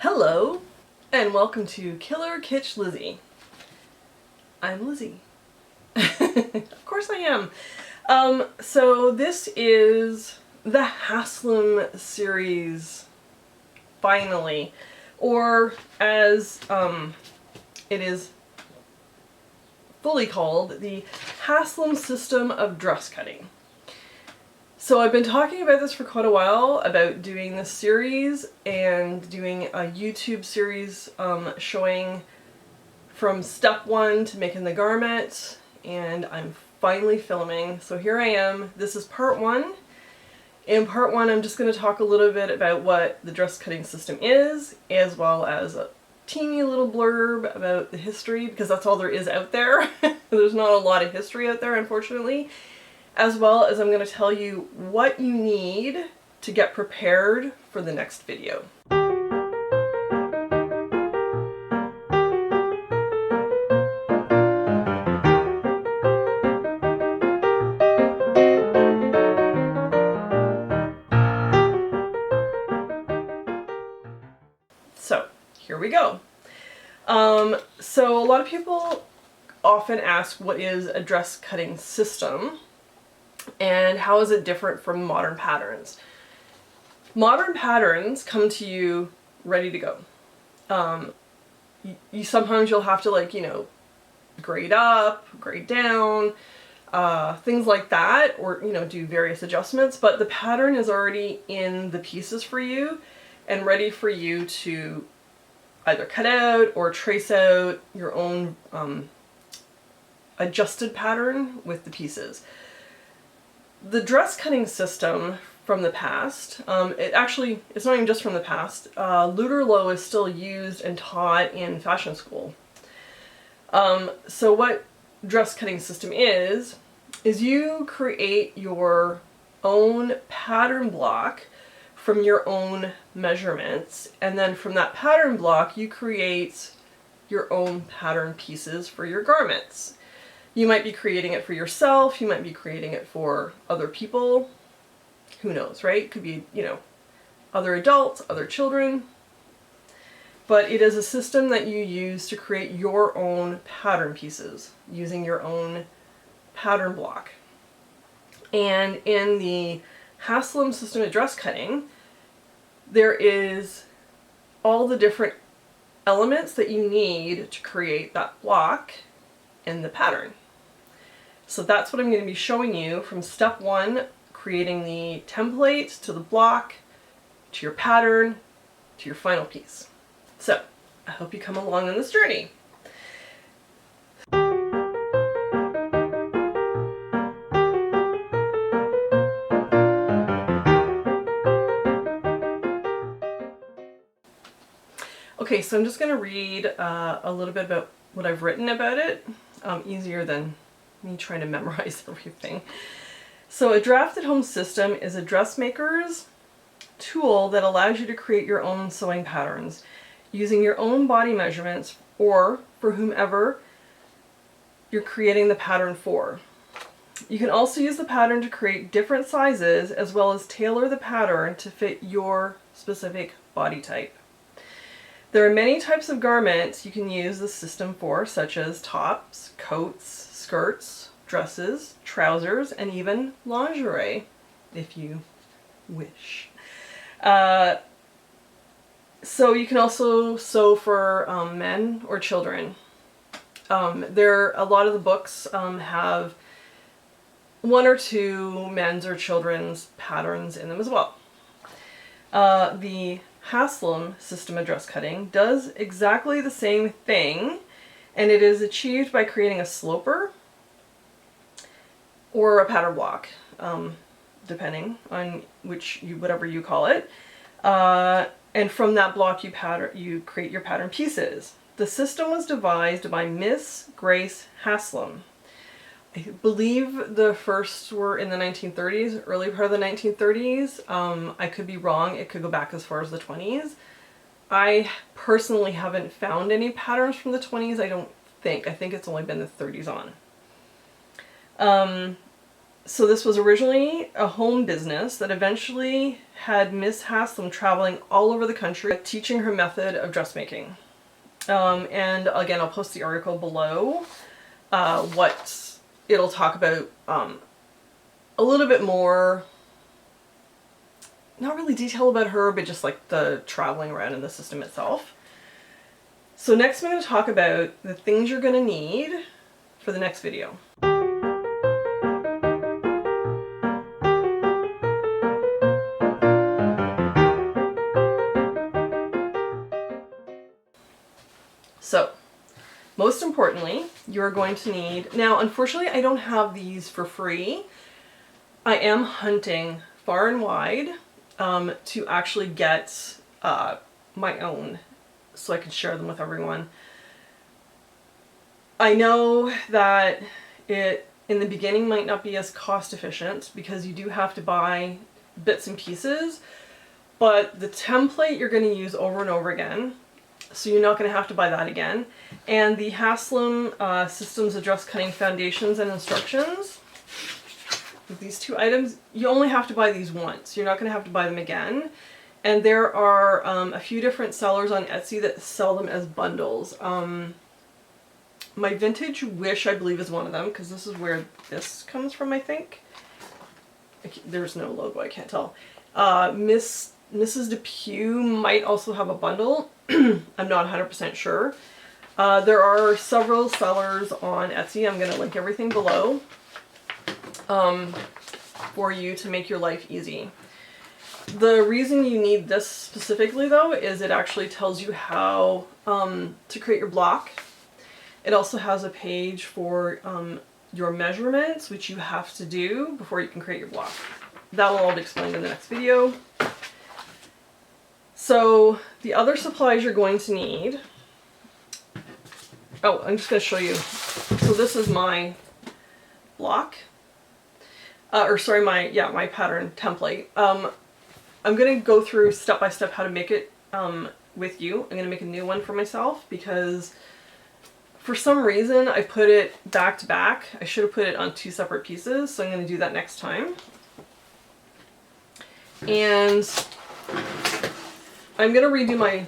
Hello, and welcome to Killer Kitsch Lizzie. I'm Lizzie. Of course I am. So this is the Haslam series, finally, or as it is fully called, the Haslam system of dress cutting. So I've been talking about this for quite a while, about doing this series and doing a YouTube series showing from step one to making the garment, and I'm finally filming. So here I am. This is part one. In part one, I'm just going to talk a little bit about what the dress cutting system is, as well as a teeny little blurb about the history, because that's all there is out there. There's not a lot of history out there, unfortunately. As well as I'm going to tell you what you need to get prepared for the next video. So here we go. So a lot of people often ask, what is a dress cutting system? And how is it different from modern patterns? Modern patterns come to you ready to go. Sometimes you'll have to grade up, grade down, things like that, or do various adjustments, but the pattern is already in the pieces for you and ready for you to either cut out or trace out your own adjusted pattern with the pieces. The dress cutting system from the past, it's not even just from the past, Luderlo is still used and taught in fashion school. So what dress cutting system is you create your own pattern block from your own measurements, and then from that pattern block you create your own pattern pieces for your garments. You might be creating it for yourself, you might be creating it for other people, who knows, right? It could be, other adults, other children. But it is a system that you use to create your own pattern pieces using your own pattern block. And in the Haslam system of dress cutting, there is all the different elements that you need to create that block and the pattern. So that's what I'm going to be showing you from step one, creating the template, to the block, to your pattern, to your final piece. So I hope you come along on this journey. Okay, so I'm just going to read a little bit about what I've written about it, easier than me trying to memorize everything. So a drafted home system is a dressmaker's tool that allows you to create your own sewing patterns using your own body measurements or for whomever you're creating the pattern for. You can also use the pattern to create different sizes as well as tailor the pattern to fit your specific body type. There are many types of garments you can use the system for, such as tops, coats, skirts, dresses, trousers, and even lingerie, if you wish. So you can also sew for men or children. A lot of the books have one or two men's or children's patterns in them as well. The Haslam system of dress cutting does exactly the same thing, and it is achieved by creating a sloper or a pattern block, depending on whatever you call it. And from that block you create your pattern pieces. The system was devised by Miss Grace Haslam. I believe the first were in the 1930s, early part of the 1930s. I could be wrong, it could go back as far as the 20s. I personally haven't found any patterns from the 20s, I don't think. I think it's only been the 30s on. So this was originally a home business that eventually had Miss Haslam traveling all over the country teaching her method of dressmaking. And again, I'll post the article below, what it'll talk about a little bit more, not really detail about her, but just like the traveling around in the system itself. So next I'm going to talk about the things you're going to need for the next video. So, most importantly, you're going to need, now unfortunately I don't have these for free. I am hunting far and wide to actually get my own so I can share them with everyone. I know that it in the beginning might not be as cost efficient because you do have to buy bits and pieces, but the template you're going to use over and over again, so you're not going to have to buy that again. And the Haslam Systems of Dress Cutting Foundations and Instructions, with these two items, you only have to buy these once. You're not going to have to buy them again. And there are a few different sellers on Etsy that sell them as bundles. My Vintage Wish, I believe, is one of them, because this is where this comes from, I think. There's no logo, I can't tell. Mrs. Depew might also have a bundle. I'm not 100% sure. There are several sellers on Etsy. I'm going to link everything below for you to make your life easy. The reason you need this specifically, though, is it actually tells you how to create your block. It also has a page for your measurements, which you have to do before you can create your block. That will all be explained in the next video. So the other supplies you're going to need, oh, I'm just going to show you. So this is my block, or sorry, my pattern template. I'm going to go through step by step how to make it with you. I'm going to make a new one for myself because for some reason I put it back to back. I should have put it on two separate pieces, so I'm going to do that next time. And I'm going to redo my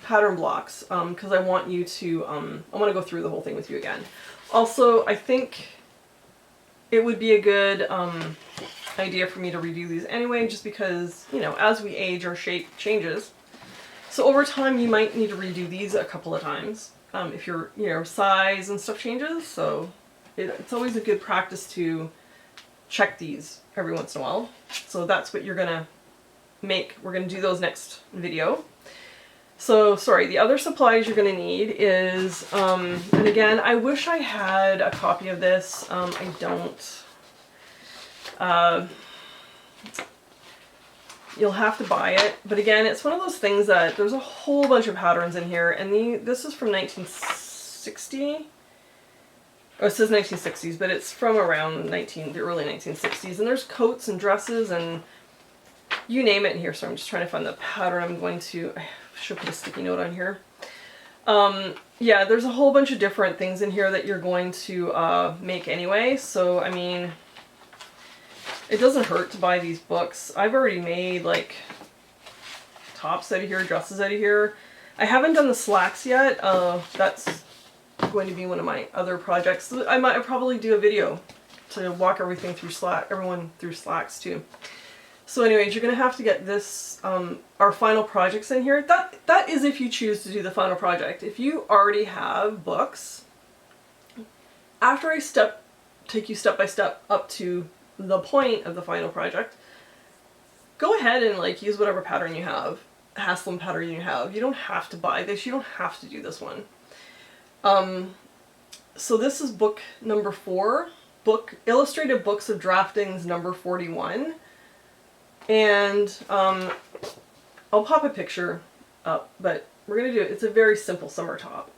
pattern blocks because I want you to, I want to go through the whole thing with you again. Also, I think it would be a good idea for me to redo these anyway, just because, you know, as we age, our shape changes. So over time, you might need to redo these a couple of times if your, you know, size and stuff changes. So it's always a good practice to check these every once in a while. So that's what you're gonna make. We're gonna do those next video. So sorry, the other supplies you're gonna need is, and again, I wish I had a copy of this. I don't. You'll have to buy it, but again, it's one of those things that there's a whole bunch of patterns in here, and this is from 1960. Oh, it says 1960s, but it's from around the early 1960s, and there's coats and dresses and you name it in here. So I'm just trying to find the pattern I'm going to, I should put a sticky note on here. Yeah, there's a whole bunch of different things in here that you're going to make anyway, so I mean, it doesn't hurt to buy these books. I've already made like tops out of here, dresses out of here. I haven't done the slacks yet. That's going to be one of my other projects. I might probably do a video to walk everyone through slacks too. So anyways, you're going to have to get this, our final projects in here. That is if you choose to do the final project. If you already have books, after I take you step by step up to the point of the final project, go ahead and like use whatever pattern you have, Haslam pattern you have. You don't have to buy this. You don't have to do this one. So this is book number 4, Illustrated Books of Draftings number 41. And I'll pop a picture up, but we're going to do it. It's a very simple summer top.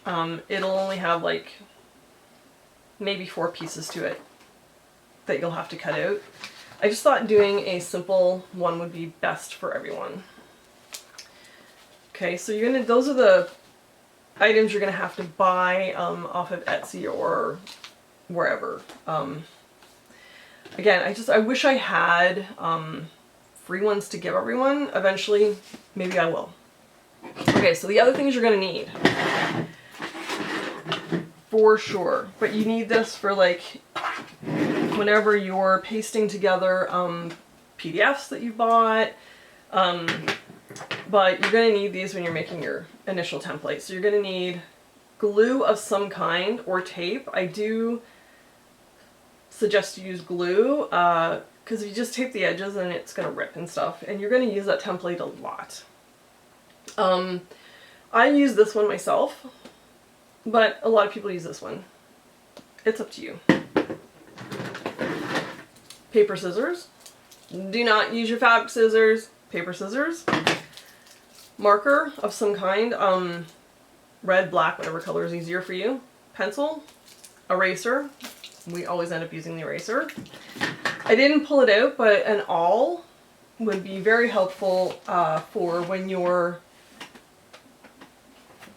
It'll only have like maybe 4 pieces to it that you'll have to cut out. I just thought doing a simple one would be best for everyone. Okay, so those are the items you're gonna have to buy off of Etsy or wherever. Again, I wish I had free ones to give everyone. Eventually, maybe I will. Okay, so the other things you're gonna need, for sure, but you need this for like whenever you're pasting together PDFs that you bought, but you're gonna need these when you're making your initial template. So you're gonna need glue of some kind or tape. I do suggest you use glue because if you just tape the edges then it's gonna rip and stuff, and you're gonna use that template a lot. I use this one myself, but a lot of people use this one. It's up to you. Paper scissors. Do not use your fabric scissors. Paper scissors. Marker of some kind. Red, black, whatever color is easier for you. Pencil. Eraser. We always end up using the eraser. I didn't pull it out, but an awl would be very helpful for when you're...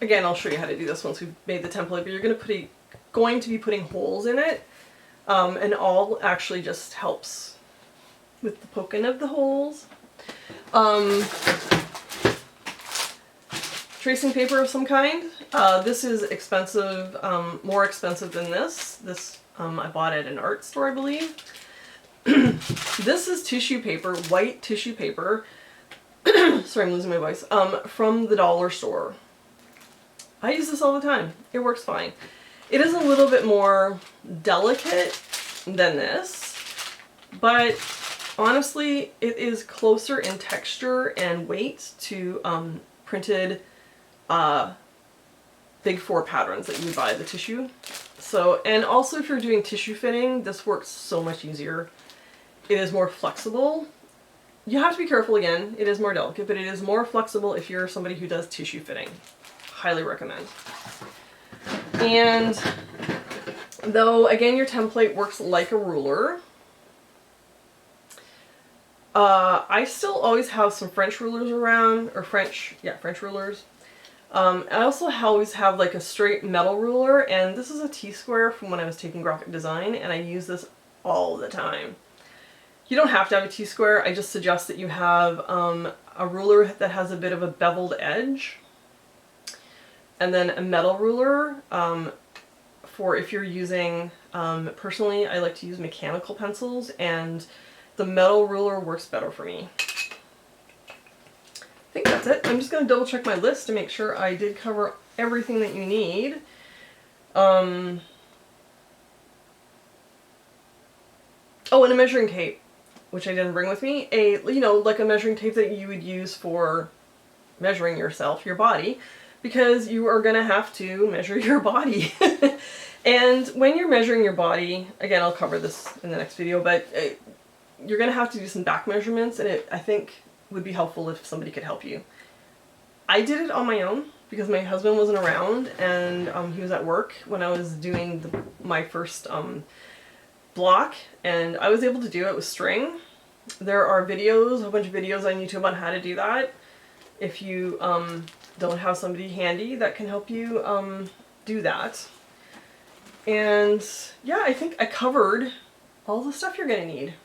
Again, I'll show you how to do this once we've made the template, but you're going to be putting holes in it. An awl actually just helps with the poking of the holes. Tracing paper of some kind. This is expensive, more expensive than this. This I bought at an art store, I believe. This is tissue paper, white tissue paper. Sorry, I'm losing my voice. From the dollar store. I use this all the time. It works fine. It is a little bit more delicate than this, but honestly, it is closer in texture and weight to printed Big 4 patterns that you would buy the tissue. So, and also if you're doing tissue fitting, this works so much easier. It is more flexible. You have to be careful again, it is more delicate, but it is more flexible if you're somebody who does tissue fitting. Highly recommend. And though, again, your template works like a ruler, I still always have some French rulers around, or French rulers. I also always have like a straight metal ruler, and this is a T-square from when I was taking graphic design, and I use this all the time. You don't have to have a T-square, I just suggest that you have a ruler that has a bit of a beveled edge, and then a metal ruler for if you're using, personally I like to use mechanical pencils, and the metal ruler works better for me. I think that's it. I'm just going to double check my list to make sure I did cover everything that you need. Oh, and a measuring tape, which I didn't bring with me. Like a measuring tape that you would use for measuring yourself, your body, because you are going to have to measure your body. And when you're measuring your body, again, I'll cover this in the next video, but you're going to have to do some back measurements, and I think would be helpful if somebody could help you. I did it on my own because my husband wasn't around, and he was at work when I was doing my first block, and I was able to do it with string. There are videos, a whole bunch of videos on YouTube on how to do that. If you don't have somebody handy that can help you do that. And yeah, I think I covered all the stuff you're gonna need.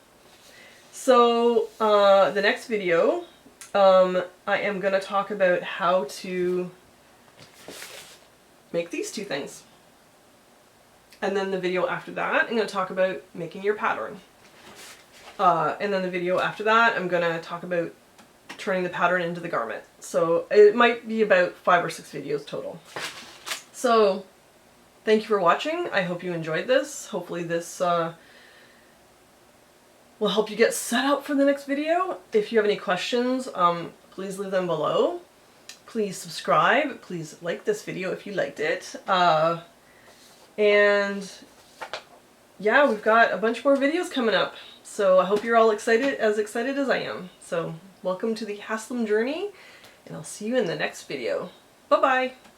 So the next video, I am gonna talk about how to make these two things. And then the video after that, I'm gonna talk about making your pattern. And then the video after that, I'm gonna talk about turning the pattern into the garment. So it might be about 5 or 6 videos total. So thank you for watching. I hope you enjoyed this. Hopefully this will help you get set up for the next video. If you have any questions, please leave them below. Please subscribe. Please like this video if you liked it. And yeah, we've got a bunch more videos coming up. So I hope you're all excited as I am. So welcome to the Haslam Journey, and I'll see you in the next video. Bye-bye.